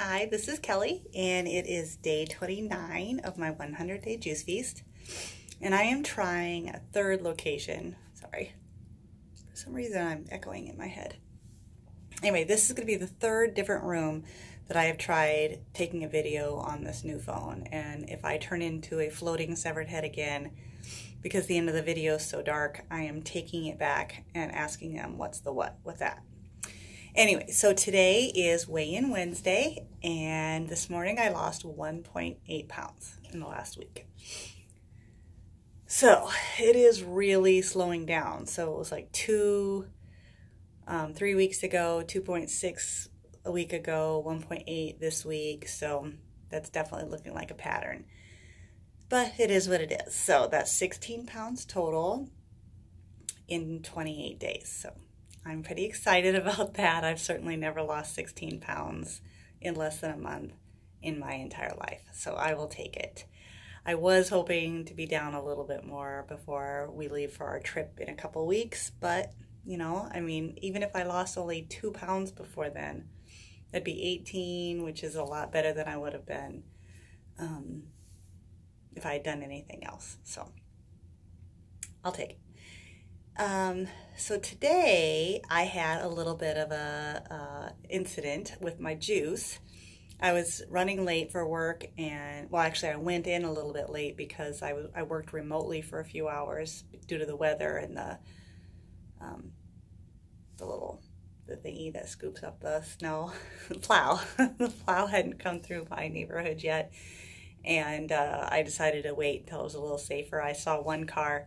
Hi, this is Kelly, and it is day 29 of my 100-day juice feast. And I am trying a third location. Sorry, for some reason I'm echoing in my head. Anyway, this is going to be the third different room that I have tried taking a video on this new phone. And if I turn into a floating severed head again, because the end of the video is so dark, I am taking it back and asking them what's the what with that. Anyway, so today is weigh-in Wednesday, and this morning I lost 1.8 pounds in the last week. So it is really slowing down. So it was like 3 weeks ago, 2.6 a week ago, 1.8 this week. So that's definitely looking like a pattern. But it is what it is. So that's 16 pounds total in 28 days. So I'm pretty excited about that. I've certainly never lost 16 pounds in less than a month in my entire life, so I will take it. I was hoping to be down a little bit more before we leave for our trip in a couple weeks, but you know, I mean, even if I lost only 2 pounds before then, that'd be 18, which is a lot better than I would have been if I had done anything else. So I'll take it. So today I had a little bit of a incident with my juice. I was running late for work, and well, actually I went in a little bit late because I worked remotely for a few hours due to the weather and the thingy that scoops up the snow, the plow. The plow hadn't come through my neighborhood yet, and I decided to wait until it was a little safer. I saw one car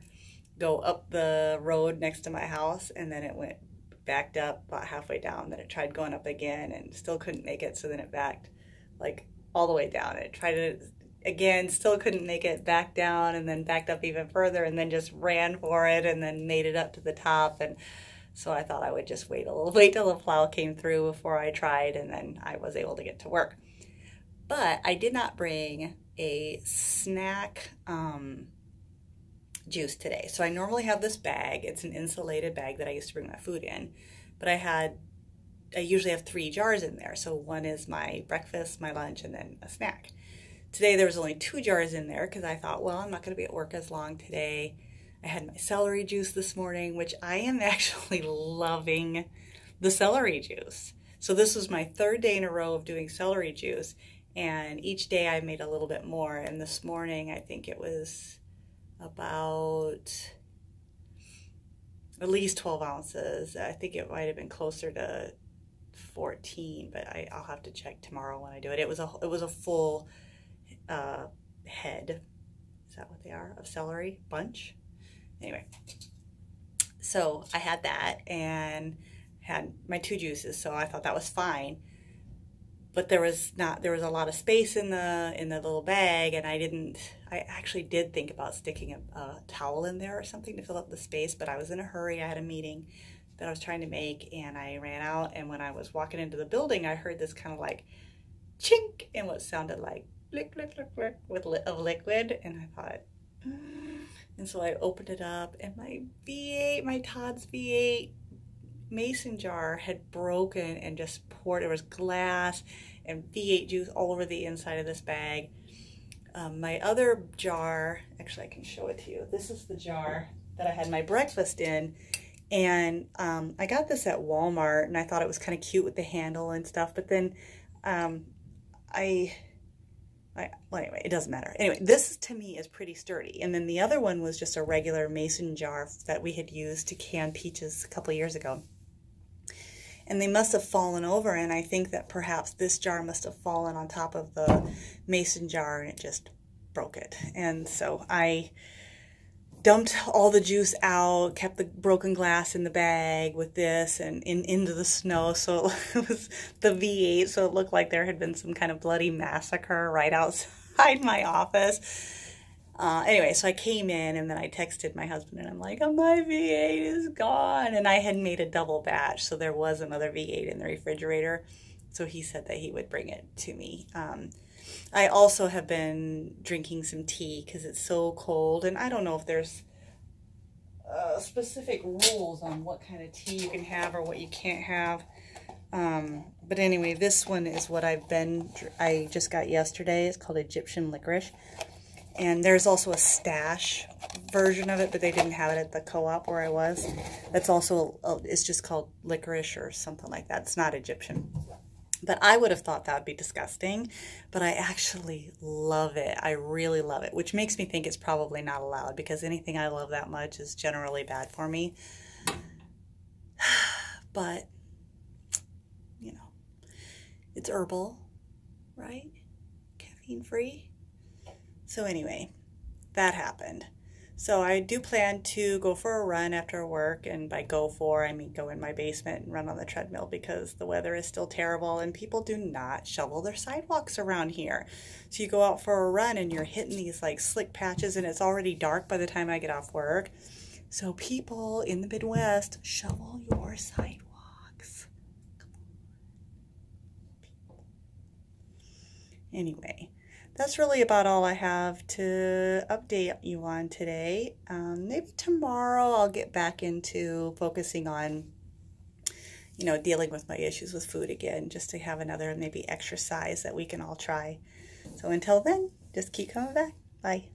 go up the road next to my house, and then it went backed up about halfway down. Then it tried going up again and still couldn't make it, so then it backed like all the way down. It tried it again, still couldn't make it, back down, and then backed up even further, and then just ran for it and then made it up to the top. And so I thought I would just wait till the plow came through before I tried, and then I was able to get to work. But I did not bring a snack juice today. So I normally have this bag. It's an insulated bag that I used to bring my food in, but I usually have 3 jars in there. So one is my breakfast, my lunch, and then a snack. Today there was only 2 jars in there because I thought, well, I'm not going to be at work as long today. I had my celery juice this morning, which I am actually loving the celery juice. So this was my 3rd day in a row of doing celery juice, and each day I made a little bit more. And this morning I think it was about at least 12 ounces. I think it might have been closer to 14, but I'll have to check tomorrow when I do it. It was a full head, is that what they are, of celery bunch? Anyway, so I had that and had my 2 juices, so I thought that was fine. But there was a lot of space in the little bag, and I actually did think about sticking a towel in there or something to fill up the space, but I was in a hurry. I had a meeting that I was trying to make, and I ran out, and when I was walking into the building, I heard this kind of like chink and what sounded like lick, lick, lick, lick of liquid, and I thought, and so I opened it up, and my V8, my Todd's V8 mason jar had broken and just poured. There was glass and V8 juice all over the inside of this bag. My other jar, actually I can show it to you. This is the jar that I had my breakfast in, and I got this at Walmart, and I thought it was kind of cute with the handle and stuff, but then well, anyway, it doesn't matter. Anyway, this to me is pretty sturdy. And then the other one was just a regular mason jar that we had used to can peaches a couple years ago. And they must have fallen over, and I think that perhaps this jar must have fallen on top of the mason jar, and it just broke it. And so I dumped all the juice out, kept the broken glass in the bag with this, and into the snow. So it was the V8, so it looked like there had been some kind of bloody massacre right outside my office. Anyway, so I came in, and then I texted my husband, and I'm like, oh, my V8 is gone. And I had made a double batch, so there was another V8 in the refrigerator. So he said that he would bring it to me. I also have been drinking some tea because it's so cold, and I don't know if there's specific rules on what kind of tea you can have or what you can't have. But anyway, this one is what I just got yesterday. It's called Egyptian licorice. And there's also a stash version of it, but they didn't have it at the co-op where I was. That's also, it's just called licorice or something like that. It's not Egyptian. But I would have thought that would be disgusting, but I actually love it. I really love it, which makes me think it's probably not allowed because anything I love that much is generally bad for me. But, you know, it's herbal, right? Caffeine free. So anyway, that happened. So I do plan to go for a run after work, and by go for, I mean go in my basement and run on the treadmill because the weather is still terrible and people do not shovel their sidewalks around here. So you go out for a run and you're hitting these like slick patches and it's already dark by the time I get off work. So people in the Midwest, shovel your sidewalks. Come on. Anyway. That's really about all I have to update you on today. Maybe tomorrow I'll get back into focusing on, you know, dealing with my issues with food again, just to have another maybe exercise that we can all try. So until then, just keep coming back. Bye.